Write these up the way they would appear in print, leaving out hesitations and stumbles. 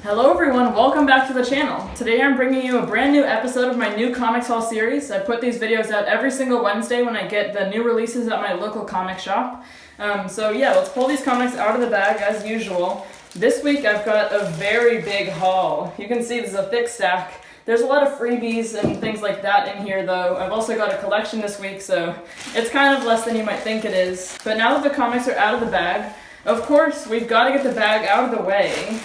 Hello everyone, welcome back to the channel. Today I'm bringing you a brand new episode of my new Comics Haul series. I put these videos out every single Wednesday when I get the new releases at my local comic shop. So yeah, let's pull these comics out of the bag as usual. This week I've got a very big haul. You can see this is a thick stack. There's a lot of freebies and things like that in here though. I've also got a collection this week, so it's kind of less than you might think it is. But now that the comics are out of the bag, of course, we've got to get the bag out of the way.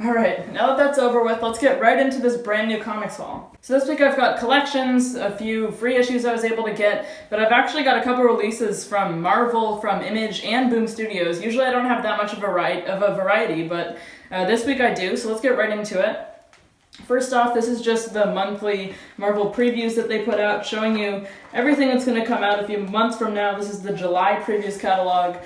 Alright, now that that's over with, let's get right into this brand new comics haul. So this week I've got collections, a few free issues I was able to get, but I've actually got a couple releases from Marvel, from Image, and Boom Studios. Usually I don't have that much of a variety, but this week I do, so let's get right into it. First off, this is just the monthly Marvel previews that they put out, showing you everything that's going to come out a few months from now. This is the July previews catalog.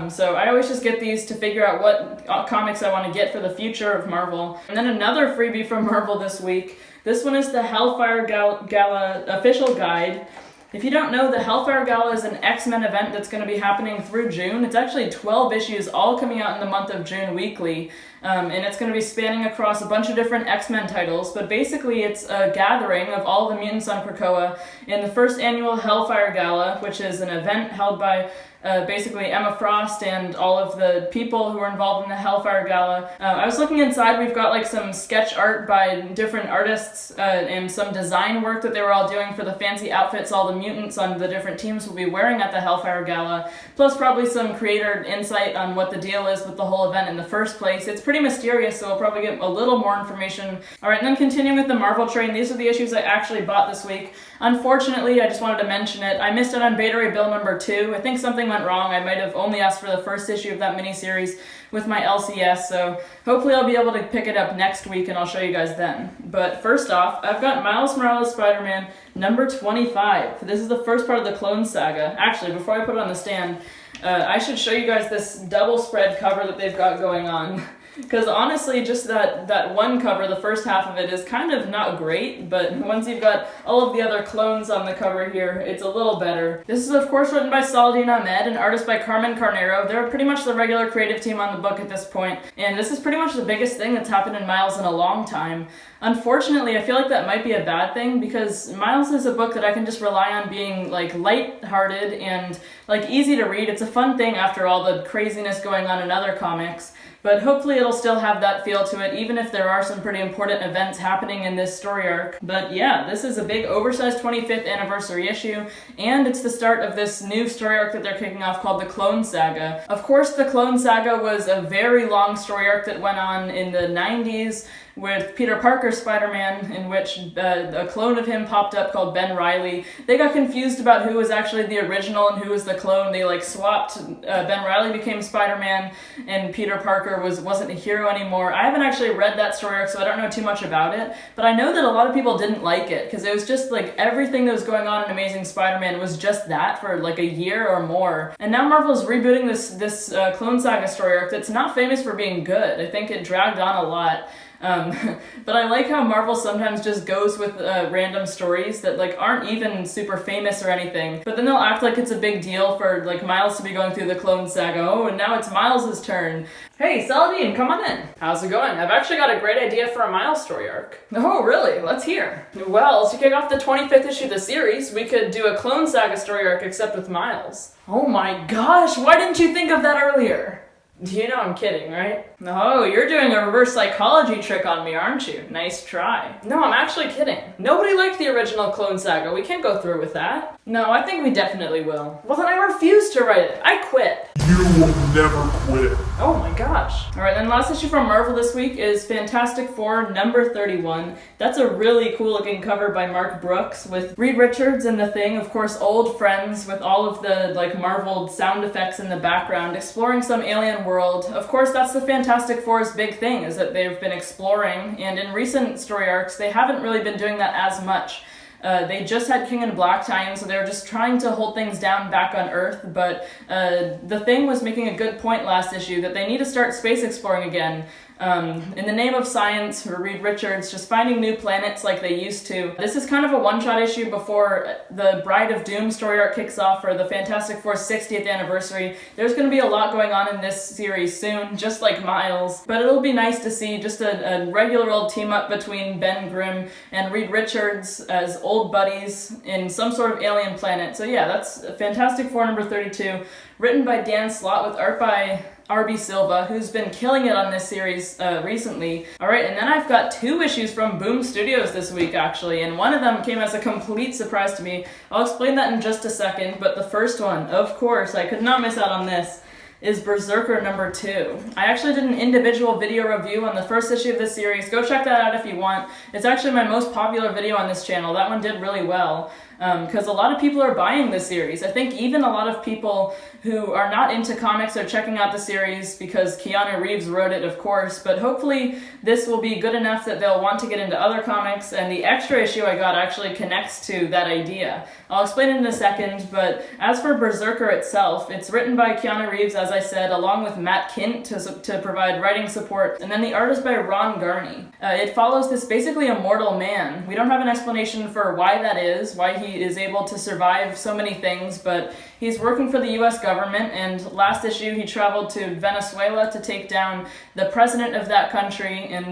So I always just get these to figure out what comics I want to get for the future of Marvel. And then another freebie from Marvel this week. This one is the Hellfire Gala official guide. If you don't know, the Hellfire Gala is an X-Men event that's going to be happening through June. It's actually 12 issues all coming out in the month of June weekly. And it's going to be spanning across a bunch of different X-Men titles, but basically it's a gathering of all the mutants on Krakoa in the first annual Hellfire Gala, which is an event held by basically Emma Frost and all of the people who are involved in the Hellfire Gala. I was looking inside, we've got like some sketch art by different artists and some design work that they were all doing for the fancy outfits all the mutants on the different teams will be wearing at the Hellfire Gala, plus probably some creator insight on what the deal is with the whole event in the first place. It's pretty mysterious, so we'll probably get a little more information. Alright, and then continuing with the Marvel train, these are the issues I actually bought this week. Unfortunately, I just wanted to mention it, I missed out on Beta Ray Bill number 2. I think something went wrong. I might have only asked for the first issue of that miniseries with my LCS, so hopefully I'll be able to pick it up next week and I'll show you guys then. But first off, I've got Miles Morales Spider-Man number 25. This is the first part of the Clone Saga. Actually, before I put it on the stand, I should show you guys this double spread cover that they've got going on. Because honestly, just that one cover, the first half of it, is kind of not great, but once you've got all of the other clones on the cover here, it's a little better. This is of course written by Saladin Ahmed and artist by Carmen Carnero. They're pretty much the regular creative team on the book at this point, and this is pretty much the biggest thing that's happened in Miles in a long time. Unfortunately, I feel like that might be a bad thing, because Miles is a book that I can just rely on being like light-hearted and like easy to read. It's a fun thing after all the craziness going on in other comics. But hopefully it'll still have that feel to it, even if there are some pretty important events happening in this story arc. But yeah, this is a big oversized 25th anniversary issue, and it's the start of this new story arc that they're kicking off called the Clone Saga. Of course, the Clone Saga was a very long story arc that went on in the 90s, with Peter Parker's Spider-Man, in which a clone of him popped up called Ben Reilly. They got confused about who was actually the original and who was the clone. They like swapped, Ben Reilly became Spider-Man and Peter Parker wasn't a hero anymore. I haven't actually read that story arc, so I don't know too much about it, but I know that a lot of people didn't like it, because it was just like everything that was going on in Amazing Spider-Man was just that for like a year or more. And now Marvel's rebooting this Clone Saga story arc that's not famous for being good. I think it dragged on a lot. But I like how Marvel sometimes just goes with random stories that like aren't even super famous or anything, but then they'll act like it's a big deal for like Miles to be going through the Clone Saga. Oh, and now it's Miles' turn. Hey, Saladin, come on in. How's it going? I've actually got a great idea for a Miles story arc. Oh, really? Let's hear. Well, to kick off the 25th issue of the series, we could do a Clone Saga story arc except with Miles. Oh my gosh, why didn't you think of that earlier? You know I'm kidding, right? Oh, you're doing a reverse psychology trick on me, aren't you? Nice try. No, I'm actually kidding. Nobody liked the original Clone Saga. We can't go through with that. No, I think we definitely will. Well, then I refuse to write it. I quit. You will never quit. Oh my gosh. Alright, then last issue from Marvel this week is Fantastic Four number 31. That's a really cool looking cover by Mark Brooks with Reed Richards and The Thing, of course old friends with all of the like Marvel sound effects in the background, exploring some alien world. Of course, that's the Fantastic Four's big thing, is that they've been exploring, and in recent story arcs they haven't really been doing that as much. They just had King in Black tie-in, so they were just trying to hold things down back on Earth, but the Thing was making a good point last issue that they need to start space exploring again. In the name of science, for Reed Richards, just finding new planets like they used to. This is kind of a one-shot issue before the Bride of Doom story arc kicks off for the Fantastic Four 60th anniversary. There's going to be a lot going on in this series soon, just like Miles. But it'll be nice to see just a regular old team-up between Ben Grimm and Reed Richards as old buddies in some sort of alien planet. So yeah, that's Fantastic Four number 32, written by Dan Slott with art by R.B. Silva, who's been killing it on this series recently. Alright, and then I've got 2 issues from Boom Studios this week, actually, and one of them came as a complete surprise to me. I'll explain that in just a second, but the first one, of course, I could not miss out on this, is BRZRKR number 2. I actually did an individual video review on the first issue of this series. Go check that out if you want. It's actually my most popular video on this channel. That one did really well, because a lot of people are buying this series. I think even a lot of people who are not into comics are checking out the series because Keanu Reeves wrote it, of course, but hopefully this will be good enough that they'll want to get into other comics, and the extra issue I got actually connects to that idea. I'll explain it in a second, but as for BRZRKR itself, it's written by Keanu Reeves, as I said, along with Matt Kindt to provide writing support, and then the art is by Ron Garney. It follows this basically immortal man. We don't have an explanation for why that is, why he is able to survive so many things, but he's working for the US government, and last issue he traveled to Venezuela to take down the president of that country and,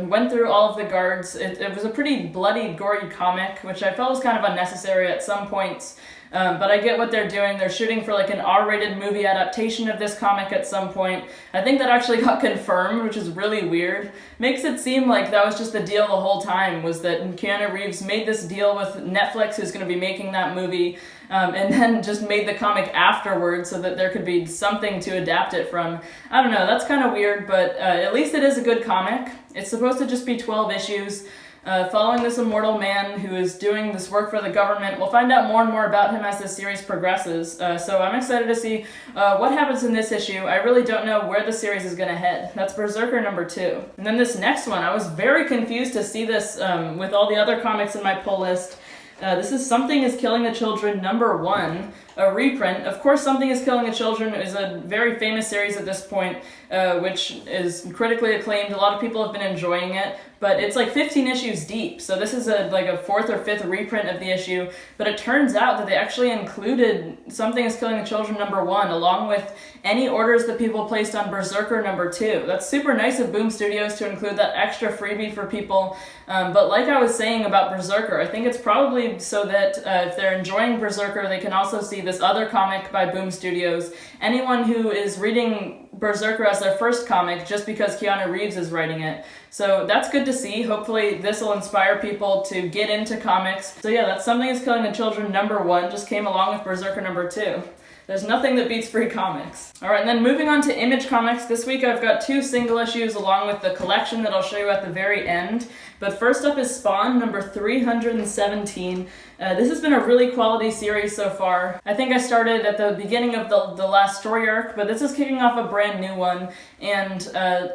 went through all of the guards. It was a pretty bloody, gory comic, which I felt was kind of unnecessary at some points. But I get what they're doing. They're shooting for like an R-rated movie adaptation of this comic at some point. I think that actually got confirmed, which is really weird. Makes it seem like that was just the deal the whole time, was that Keanu Reeves made this deal with Netflix, who's going to be making that movie, and then just made the comic afterwards so that there could be something to adapt it from. I don't know, that's kind of weird, but at least it is a good comic. It's supposed to just be 12 issues. Following this immortal man who is doing this work for the government. We'll find out more and more about him as this series progresses, so I'm excited to see what happens in this issue. I really don't know where the series is going to head. That's BRZRKR number 2. And then this next one, I was very confused to see this with all the other comics in my pull list. This is Something is Killing the Children number 1, a reprint. Of course, Something is Killing the Children is a very famous series at this point, which is critically acclaimed. A lot of people have been enjoying it, but it's like 15 issues deep, so this is a 4th or 5th reprint of the issue, but it turns out that they actually included Something is Killing the Children number 1, along with any orders that people placed on BRZRKR number 2. That's super nice of Boom Studios to include that extra freebie for people, but like I was saying about BRZRKR, I think it's probably so that if they're enjoying BRZRKR, they can also see this other comic by Boom Studios. Anyone who is reading BRZRKR as their first comic just because Keanu Reeves is writing it. So that's good to see. Hopefully this will inspire people to get into comics. So yeah, that's Something is Killing the Children number 1, just came along with BRZRKR number 2. There's nothing that beats free comics. Alright, and then moving on to Image Comics, this week I've got 2 single issues along with the collection that I'll show you at the very end. But first up is Spawn, number 317. This has been a really quality series so far. I think I started at the beginning of the last story arc, but this is kicking off a brand new one. And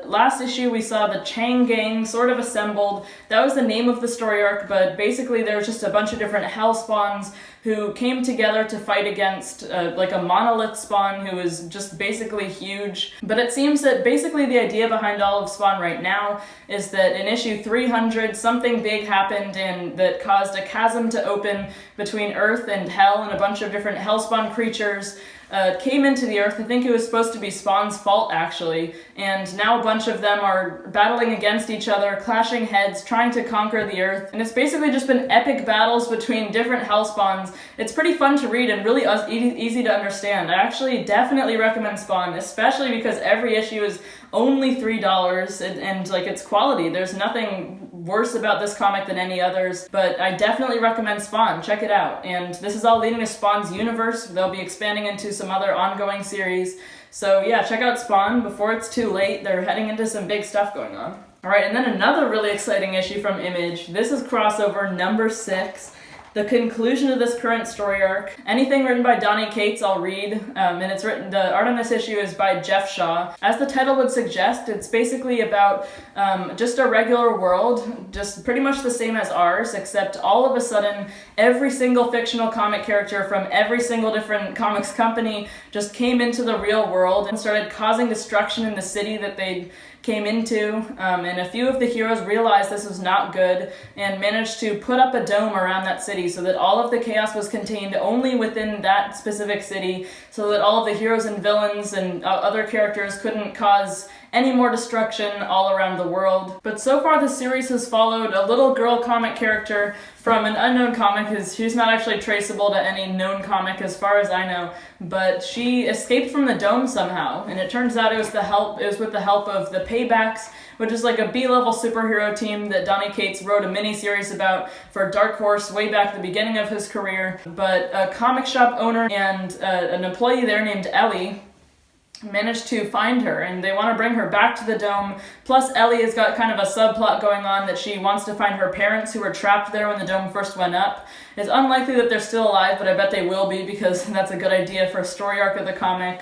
last issue we saw the Chang Gang sort of assembled. That was the name of the story arc, but basically there was just a bunch of different hell spawns who came together to fight against like a monolith spawn who is just basically huge. But it seems that basically the idea behind all of Spawn right now is that in issue 300 something big happened and that caused a chasm to open between Earth and Hell, and a bunch of different Hellspawn creatures came into the Earth. I think it was supposed to be Spawn's fault, actually, and now a bunch of them are battling against each other, clashing heads, trying to conquer the Earth, and it's basically just been epic battles between different Hellspawns. It's pretty fun to read and really easy to understand. I actually definitely recommend Spawn, especially because every issue is only $3 and like it's quality. There's nothing worse about this comic than any others, but I definitely recommend Spawn. Check it out. And this is all leading to Spawn's universe. They'll be expanding into some other ongoing series. So yeah, check out Spawn before it's too late. They're heading into some big stuff going on. Alright, and then another really exciting issue from Image. This is crossover number 6. the conclusion of this current story arc. Anything written by Donny Cates I'll read, and it's written, the art on this issue is by Jeff Shaw. As the title would suggest, it's basically about just a regular world, just pretty much the same as ours, except all of a sudden every single fictional comic character from every single different comics company just came into the real world and started causing destruction in the city that they came into, and a few of the heroes realized this was not good and managed to put up a dome around that city so that all of the chaos was contained only within that specific city, so that all of the heroes and villains and other characters couldn't cause any more destruction all around the world. But so far the series has followed a little girl comic character from an unknown comic, because she's not actually traceable to any known comic as far as I know, but she escaped from the dome somehow, and it turns out it was with the help of the Paybacks, which is like a B-level superhero team that Donny Cates wrote a mini-series about for Dark Horse way back at the beginning of his career. But a comic shop owner and an employee there named Ellie managed to find her, and they want to bring her back to the dome. Plus Ellie has got kind of a subplot going on that she wants to find her parents who were trapped there when the dome first went up. It's unlikely that they're still alive, but I bet they will be, because that's a good idea for a story arc of the comic.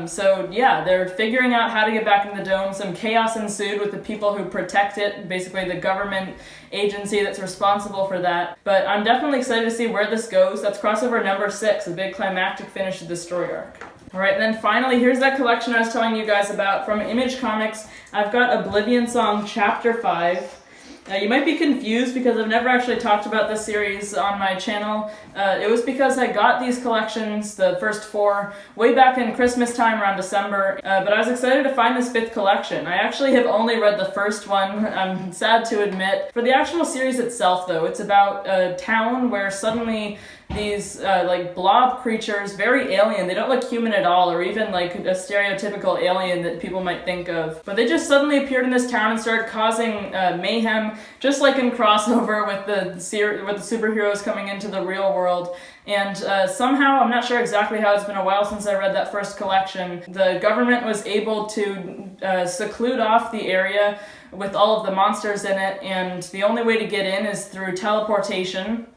So yeah, they're figuring out how to get back in the dome. Some chaos ensued with the people who protect it, basically the government agency that's responsible for that. But I'm definitely excited to see where this goes. That's crossover number 6, a big climactic finish to the story arc. Alright, then finally, here's that collection I was telling you guys about from Image Comics. I've got Oblivion Song Chapter 5. You might be confused because I've never actually talked about this series on my channel. It was because I got these collections, the first 4, way back in Christmas time around December, but I was excited to find this 5th collection. I actually have only read the first one, I'm sad to admit. For the actual series itself though, it's about a town where suddenly these like blob creatures, very alien, they don't look human at all, or even like a stereotypical alien that people might think of. But they just suddenly appeared in this town and started causing mayhem, just like in crossover with the superheroes coming into the real world. And somehow, I'm not sure exactly how, it's been a while since I read that first collection, the government was able to seclude off the area with all of the monsters in it, and the only way to get in is through teleportation.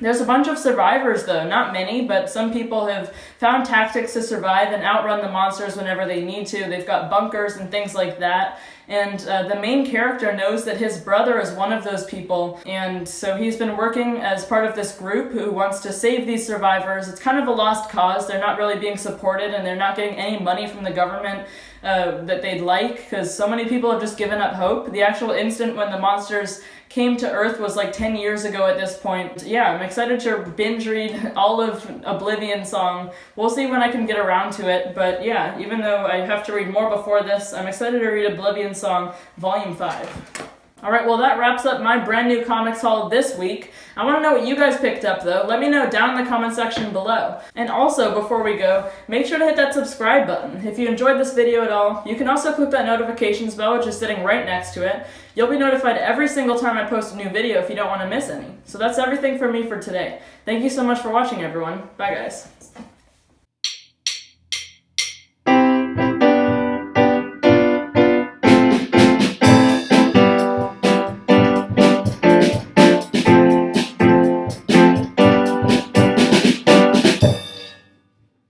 There's a bunch of survivors though, not many, but some people have found tactics to survive and outrun the monsters whenever they need to. They've got bunkers and things like that. And the main character knows that his brother is one of those people, and so he's been working as part of this group who wants to save these survivors. It's kind of a lost cause. They're not really being supported, and they're not getting any money from the government that they'd like, because so many people have just given up hope. The actual instant when the monsters came to Earth was like 10 years ago at this point. Yeah, I'm excited to binge read all of Oblivion Song. We'll see when I can get around to it, but yeah, even though I have to read more before this, I'm excited to read Oblivion Song Volume 5. Alright, well that wraps up my brand new comics haul this week. I want to know what you guys picked up though. Let me know down in the comment section below. And also, before we go, make sure to hit that subscribe button. If you enjoyed this video at all, you can also click that notifications bell, which is sitting right next to it. You'll be notified every single time I post a new video if you don't want to miss any. So that's everything from me for today. Thank you so much for watching, everyone. Bye guys.